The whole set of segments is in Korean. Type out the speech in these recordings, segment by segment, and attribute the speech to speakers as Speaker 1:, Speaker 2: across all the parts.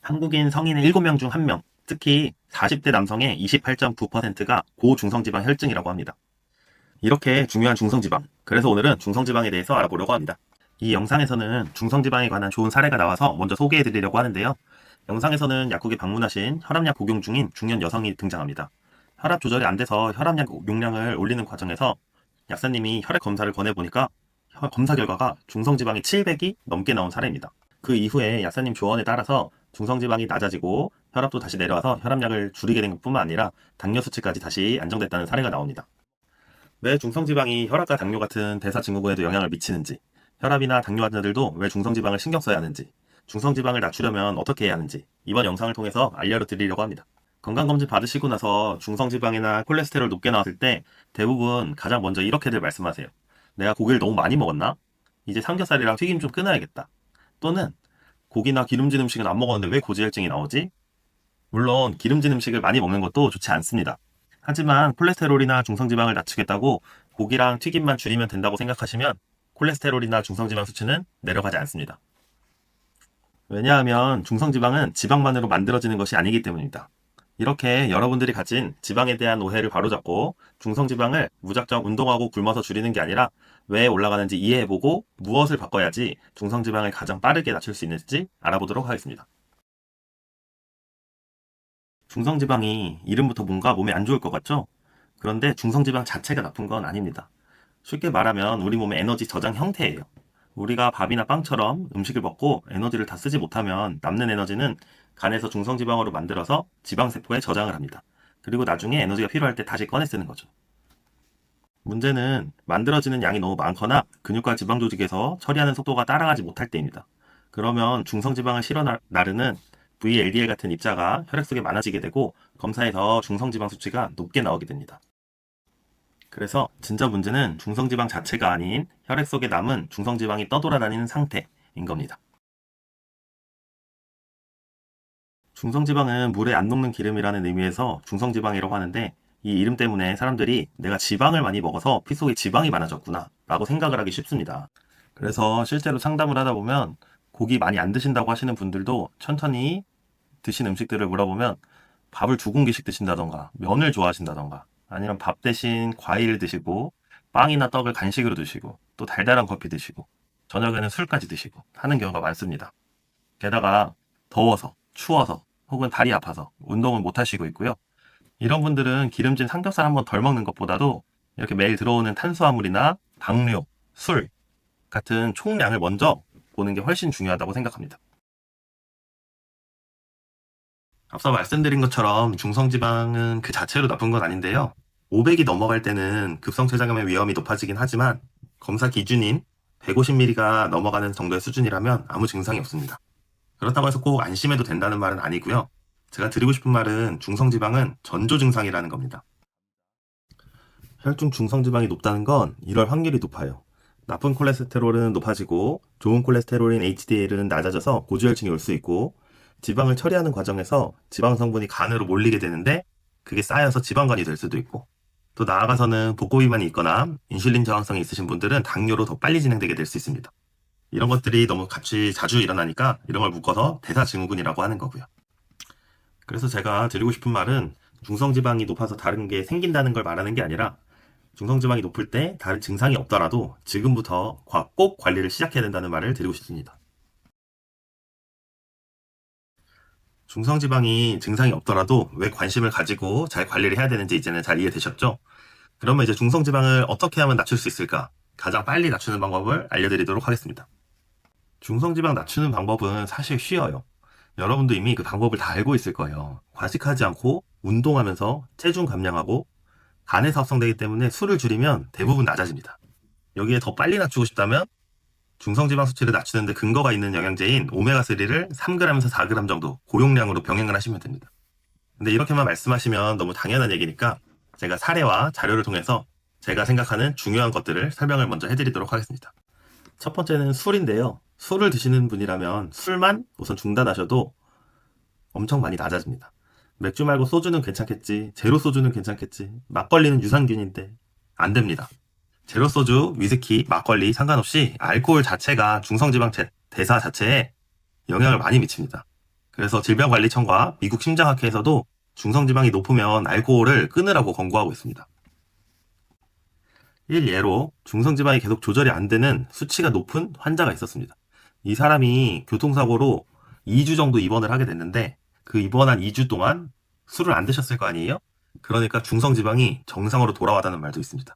Speaker 1: 한국인 성인 7명 중 1명, 특히 40대 남성의 28.9%가 고중성지방 혈증이라고 합니다. 이렇게 중요한 중성지방, 그래서 오늘은 중성지방에 대해서 알아보려고 합니다. 이 영상에서는 중성지방에 관한 좋은 사례가 나와서 먼저 소개해드리려고 하는데요. 영상에서는 약국에 방문하신 혈압약 복용 중인 중년 여성이 등장합니다. 혈압 조절이 안 돼서 혈압약 용량을 올리는 과정에서 약사님이 혈액 검사를 권해보니까 검사 결과가 중성지방이 700이 넘게 나온 사례입니다. 그 이후에 약사님 조언에 따라서 중성지방이 낮아지고 혈압도 다시 내려와서 혈압약을 줄이게 된 것뿐만 아니라 당뇨 수치까지 다시 안정됐다는 사례가 나옵니다. 왜 중성지방이 혈압과 당뇨 같은 대사증후군에도 영향을 미치는지, 혈압이나 당뇨 환자들도 왜 중성지방을 신경 써야 하는지, 중성지방을 낮추려면 어떻게 해야 하는지 이번 영상을 통해서 알려드리려고 합니다. 건강검진 받으시고 나서 중성지방이나 콜레스테롤 높게 나왔을 때 대부분 가장 먼저 이렇게들 말씀하세요. 내가 고기를 너무 많이 먹었나? 이제 삼겹살이랑 튀김 좀 끊어야겠다. 또는 고기나 기름진 음식은 안 먹었는데 왜 고지혈증이 나오지? 물론 기름진 음식을 많이 먹는 것도 좋지 않습니다. 하지만 콜레스테롤이나 중성지방을 낮추겠다고 고기랑 튀김만 줄이면 된다고 생각하시면 콜레스테롤이나 중성지방 수치는 내려가지 않습니다. 왜냐하면 중성지방은 지방만으로 만들어지는 것이 아니기 때문입니다. 이렇게 여러분들이 가진 지방에 대한 오해를 바로잡고 중성지방을 무작정 운동하고 굶어서 줄이는 게 아니라 왜 올라가는지 이해해보고 무엇을 바꿔야지 중성지방을 가장 빠르게 낮출 수 있는지 알아보도록 하겠습니다. 중성지방이 이름부터 뭔가 몸에 안 좋을 것 같죠? 그런데 중성지방 자체가 나쁜 건 아닙니다. 쉽게 말하면 우리 몸의 에너지 저장 형태예요. 우리가 밥이나 빵처럼 음식을 먹고 에너지를 다 쓰지 못하면 남는 에너지는 간에서 중성지방으로 만들어서 지방세포에 저장을 합니다. 그리고 나중에 에너지가 필요할 때 다시 꺼내 쓰는 거죠. 문제는 만들어지는 양이 너무 많거나 근육과 지방 조직에서 처리하는 속도가 따라가지 못할 때입니다. 그러면 중성지방을 실어 나르는 VLDL 같은 입자가 혈액 속에 많아지게 되고 검사에서 중성지방 수치가 높게 나오게 됩니다. 그래서 진짜 문제는 중성지방 자체가 아닌 혈액 속에 남은 중성지방이 떠돌아다니는 상태인 겁니다. 중성지방은 물에 안 녹는 기름이라는 의미에서 중성지방이라고 하는데 이 이름 때문에 사람들이 내가 지방을 많이 먹어서 피 속에 지방이 많아졌구나 라고 생각을 하기 쉽습니다. 그래서 실제로 상담을 하다 보면 고기 많이 안 드신다고 하시는 분들도 천천히 드신 음식들을 물어보면 밥을 2공기씩 드신다던가 면을 좋아하신다던가 아니면 밥 대신 과일을 드시고 빵이나 떡을 간식으로 드시고 또 달달한 커피 드시고 저녁에는 술까지 드시고 하는 경우가 많습니다. 게다가 더워서 추워서 혹은 다리 아파서 운동을 못 하시고 있고요. 이런 분들은 기름진 삼겹살 한번 덜 먹는 것보다도 이렇게 매일 들어오는 탄수화물이나 당류, 술 같은 총량을 먼저 보는 게 훨씬 중요하다고 생각합니다. 앞서 말씀드린 것처럼 중성지방은 그 자체로 나쁜 건 아닌데요. 500이 넘어갈 때는 급성췌장염의 위험이 높아지긴 하지만 검사 기준인 150mg가 넘어가는 정도의 수준이라면 아무 증상이 없습니다. 그렇다고 해서 꼭 안심해도 된다는 말은 아니고요. 제가 드리고 싶은 말은 중성지방은 전조 증상이라는 겁니다. 혈중 중성지방이 높다는 건 이럴 확률이 높아요. 나쁜 콜레스테롤은 높아지고 좋은 콜레스테롤인 HDL은 낮아져서 고지혈증이 올 수 있고 지방을 처리하는 과정에서 지방 성분이 간으로 몰리게 되는데 그게 쌓여서 지방간이 될 수도 있고 또 나아가서는 복고 비만이 있거나 인슐린 저항성이 있으신 분들은 당뇨로 더 빨리 진행되게 될 수 있습니다. 이런 것들이 너무 같이 자주 일어나니까 이런 걸 묶어서 대사증후군이라고 하는 거고요. 그래서 제가 드리고 싶은 말은 중성지방이 높아서 다른 게 생긴다는 걸 말하는 게 아니라 중성지방이 높을 때 다른 증상이 없더라도 지금부터 꼭 관리를 시작해야 된다는 말을 드리고 싶습니다. 중성지방이 증상이 없더라도 왜 관심을 가지고 잘 관리를 해야 되는지 이제는 잘 이해되셨죠? 그러면 이제 중성지방을 어떻게 하면 낮출 수 있을까? 가장 빨리 낮추는 방법을 알려드리도록 하겠습니다. 중성지방 낮추는 방법은 사실 쉬워요. 여러분도 이미 그 방법을 다 알고 있을 거예요. 과식하지 않고 운동하면서 체중 감량하고 간에서 합성되기 때문에 술을 줄이면 대부분 낮아집니다. 여기에 더 빨리 낮추고 싶다면 중성지방 수치를 낮추는데 근거가 있는 영양제인 오메가3를 3g에서 4g 정도 고용량으로 병행을 하시면 됩니다. 근데 이렇게만 말씀하시면 너무 당연한 얘기니까 제가 사례와 자료를 통해서 제가 생각하는 중요한 것들을 설명을 먼저 해드리도록 하겠습니다. 첫 번째는 술인데요. 술을 드시는 분이라면 술만 우선 중단하셔도 엄청 많이 낮아집니다. 맥주 말고 소주는 괜찮겠지, 제로 소주는 괜찮겠지, 막걸리는 유산균인데 안 됩니다. 제로 소주, 위스키, 막걸리 상관없이 알코올 자체가 중성지방 대사 자체에 영향을 많이 미칩니다. 그래서 질병관리청과 미국 심장학회에서도 중성지방이 높으면 알코올을 끊으라고 권고하고 있습니다. 일예로 중성지방이 계속 조절이 안 되는 수치가 높은 환자가 있었습니다. 이 사람이 교통사고로 2주 정도 입원을 하게 됐는데 그 입원한 2주 동안 술을 안 드셨을 거 아니에요? 그러니까 중성지방이 정상으로 돌아왔다는 말도 있습니다.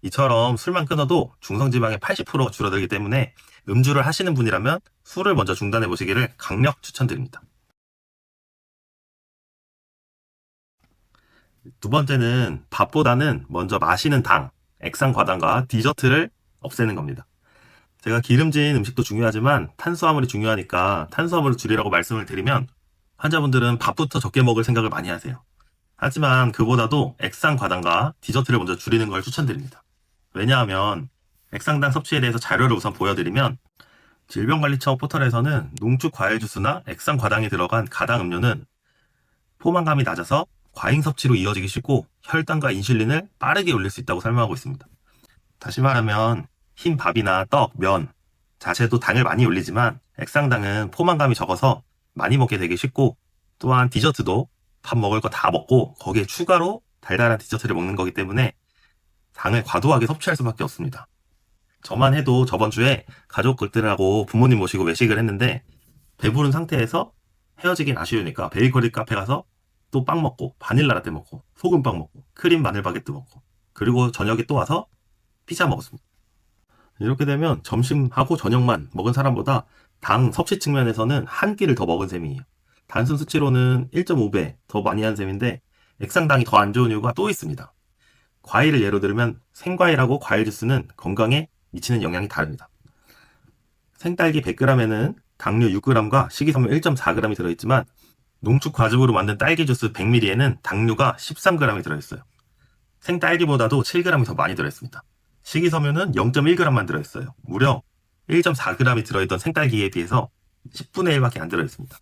Speaker 1: 이처럼 술만 끊어도 중성지방의 80%가 줄어들기 때문에 음주를 하시는 분이라면 술을 먼저 중단해 보시기를 강력 추천드립니다. 두 번째는 밥보다는 먼저 마시는 당, 액상과당과 디저트를 없애는 겁니다. 제가 기름진 음식도 중요하지만 탄수화물이 중요하니까 탄수화물을 줄이라고 말씀을 드리면 환자분들은 밥부터 적게 먹을 생각을 많이 하세요. 하지만 그보다도 액상과당과 디저트를 먼저 줄이는 걸 추천드립니다. 왜냐하면 액상당 섭취에 대해서 자료를 우선 보여드리면 질병관리청 포털에서는 농축 과일 주스나 액상과당이 들어간 가당 음료는 포만감이 낮아서 과잉 섭취로 이어지기 쉽고 혈당과 인슐린을 빠르게 올릴 수 있다고 설명하고 있습니다. 다시 말하면 흰 밥이나 떡, 면 자체도 당을 많이 올리지만 액상당은 포만감이 적어서 많이 먹게 되기 쉽고 또한 디저트도 밥 먹을 거 다 먹고 거기에 추가로 달달한 디저트를 먹는 거기 때문에 당을 과도하게 섭취할 수밖에 없습니다. 저만 해도 저번 주에 가족들하고 부모님 모시고 외식을 했는데 배부른 상태에서 헤어지긴 아쉬우니까 베이커리 카페 가서 또 빵 먹고 바닐라 라떼 먹고 소금빵 먹고 크림 마늘 바게트 먹고 그리고 저녁에 또 와서 피자 먹었습니다. 이렇게 되면 점심하고 저녁만 먹은 사람보다 당 섭취 측면에서는 한 끼를 더 먹은 셈이에요. 단순 수치로는 1.5배 더 많이 한 셈인데 액상당이 더 안 좋은 이유가 또 있습니다. 과일을 예로 들면 생과일하고 과일 주스는 건강에 미치는 영향이 다릅니다. 생딸기 100g에는 당류 6g과 식이섬유 1.4g이 들어있지만 농축 과즙으로 만든 딸기 주스 100ml에는 당류가 13g이 들어있어요. 생딸기보다도 7g이 더 많이 들어있습니다. 식이섬유는 0.1g만 들어있어요. 무려 1.4g이 들어있던 생딸기에 비해서 10분의 1밖에 안 들어있습니다.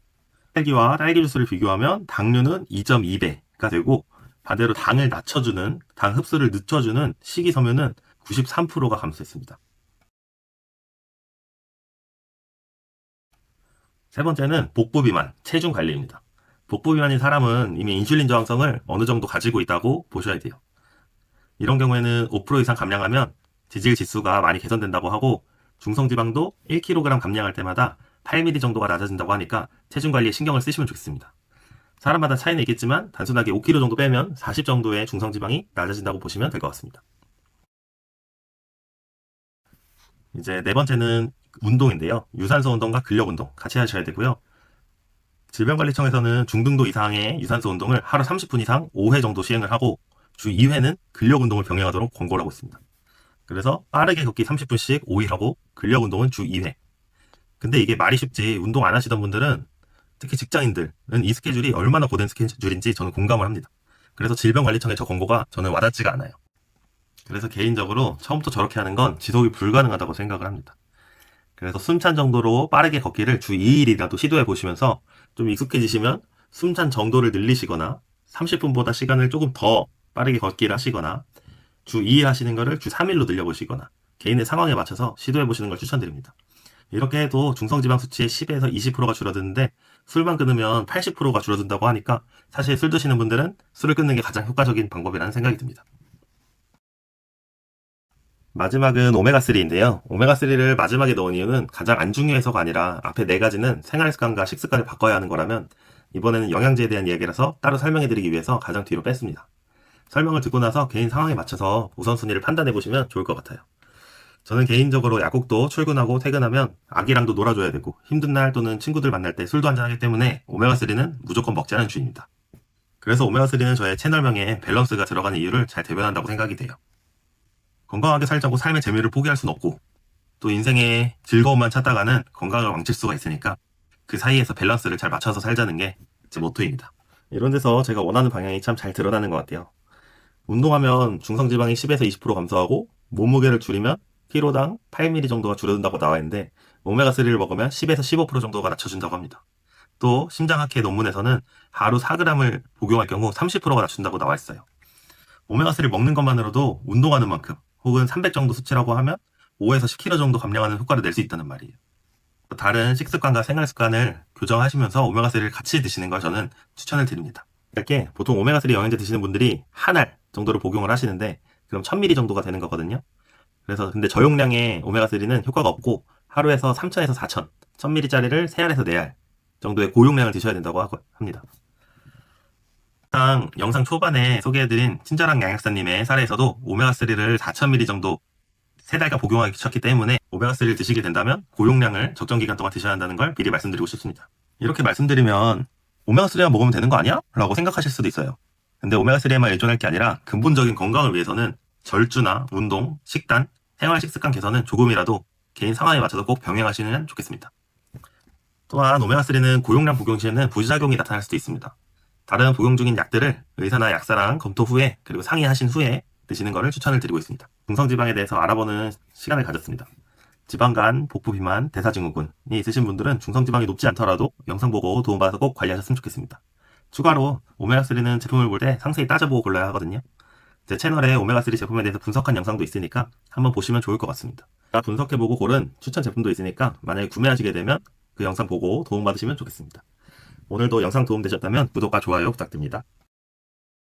Speaker 1: 딸기와 딸기 주스를 비교하면 당류는 2.2배가 되고 반대로 당을 낮춰주는, 당 흡수를 늦춰주는 식이섬유는 93%가 감소했습니다. 세 번째는 복부 비만, 체중 관리입니다. 복부 비만인 사람은 이미 인슐린 저항성을 어느 정도 가지고 있다고 보셔야 돼요. 이런 경우에는 5% 이상 감량하면 지질 지수가 많이 개선된다고 하고 중성지방도 1kg 감량할 때마다 8mm 정도가 낮아진다고 하니까 체중 관리에 신경을 쓰시면 좋겠습니다. 사람마다 차이는 있겠지만 단순하게 5kg 정도 빼면 40 정도의 중성지방이 낮아진다고 보시면 될 것 같습니다. 이제 네 번째는 운동인데요. 유산소 운동과 근력 운동 같이 하셔야 되고요. 질병관리청에서는 중등도 이상의 유산소 운동을 하루 30분 이상 5회 정도 시행을 하고 주 2회는 근력 운동을 병행하도록 권고를 하고 있습니다. 그래서 빠르게 걷기 30분씩 5일 하고 근력 운동은 주 2회. 근데 이게 말이 쉽지 운동 안 하시던 분들은 특히 직장인들은 이 스케줄이 얼마나 고된 스케줄인지 저는 공감을 합니다. 그래서 질병관리청의 저 권고가 저는 와닿지가 않아요. 그래서 개인적으로 처음부터 저렇게 하는 건 지속이 불가능하다고 생각을 합니다. 그래서 숨찬 정도로 빠르게 걷기를 주 2일이라도 시도해 보시면서 좀 익숙해지시면 숨찬 정도를 늘리시거나 30분보다 시간을 조금 더 빠르게 걷기를 하시거나 주 2일 하시는 거를 주 3일로 늘려보시거나 개인의 상황에 맞춰서 시도해 보시는 걸 추천드립니다. 이렇게 해도 중성지방 수치의 10에서 20%가 줄어드는데 술만 끊으면 80%가 줄어든다고 하니까 사실 술 드시는 분들은 술을 끊는 게 가장 효과적인 방법이라는 생각이 듭니다. 마지막은 오메가3인데요. 오메가3를 마지막에 넣은 이유는 가장 안 중요해서가 아니라 앞에 네 가지는 생활습관과 식습관을 바꿔야 하는 거라면 이번에는 영양제에 대한 이야기라서 따로 설명해드리기 위해서 가장 뒤로 뺐습니다. 설명을 듣고 나서 개인 상황에 맞춰서 우선순위를 판단해보시면 좋을 것 같아요. 저는 개인적으로 약국도 출근하고 퇴근하면 아기랑도 놀아줘야 되고 힘든 날 또는 친구들 만날 때 술도 한잔하기 때문에 오메가3는 무조건 먹지 않은 주의입니다. 그래서 오메가3는 저의 채널명에 밸런스가 들어가는 이유를 잘 대변한다고 생각이 돼요. 건강하게 살자고 삶의 재미를 포기할 순 없고 또 인생의 즐거움만 찾다가는 건강을 망칠 수가 있으니까 그 사이에서 밸런스를 잘 맞춰서 살자는 게 제 모토입니다. 이런 데서 제가 원하는 방향이 참 잘 드러나는 것 같아요. 운동하면 중성지방이 10에서 20% 감소하고 몸무게를 줄이면 키로당 8mm 정도가 줄어든다고 나와 있는데 오메가3를 먹으면 10에서 15% 정도가 낮춰준다고 합니다. 또 심장학회 논문에서는 하루 4g을 복용할 경우 30%가 낮춘다고 나와 있어요. 오메가3를 먹는 것만으로도 운동하는 만큼 혹은 300 정도 수치라고 하면 5에서 10kg 정도 감량하는 효과를 낼 수 있다는 말이에요. 다른 식습관과 생활 습관을 교정하시면서 오메가3를 같이 드시는 걸 저는 추천을 드립니다. 이렇게 보통 오메가3 영양제 드시는 분들이 한 알 정도를 복용을 하시는데 그럼 1000ml 정도가 되는 거거든요. 그래서 근데 저용량의 오메가3는 효과가 없고 하루에서 3000에서 4000, 1000ml짜리를 3알에서 4알 정도의 고용량을 드셔야 된다고 합니다. 영상 초반에 소개해드린 친절한 양약사님의 사례에서도 오메가3를 4000ml 정도 3달간 복용하셨기 때문에 오메가3를 드시게 된다면 고용량을 적정 기간 동안 드셔야 한다는 걸 미리 말씀드리고 싶습니다. 이렇게 말씀드리면 오메가3만 먹으면 되는 거 아니야? 라고 생각하실 수도 있어요. 근데 오메가3에만 의존할 게 아니라 근본적인 건강을 위해서는 절주나 운동, 식단, 생활 식습관 개선은 조금이라도 개인 상황에 맞춰서 꼭 병행하시면 좋겠습니다. 또한 오메가3는 고용량 복용 시에는 부작용이 나타날 수도 있습니다. 다른 복용 중인 약들을 의사나 약사랑 검토 후에 그리고 상의하신 후에 드시는 것을 추천을 드리고 있습니다. 중성지방에 대해서 알아보는 시간을 가졌습니다. 지방간, 복부비만, 대사증후군이 있으신 분들은 중성지방이 높지 않더라도 영상 보고 도움받아서 꼭 관리하셨으면 좋겠습니다. 추가로 오메가3는 제품을 볼 때 상세히 따져보고 골라야 하거든요. 제 채널에 오메가3 제품에 대해서 분석한 영상도 있으니까 한번 보시면 좋을 것 같습니다. 분석해보고 고른 추천 제품도 있으니까 만약에 구매하시게 되면 그 영상 보고 도움받으시면 좋겠습니다. 오늘도 영상 도움되셨다면 구독과 좋아요 부탁드립니다.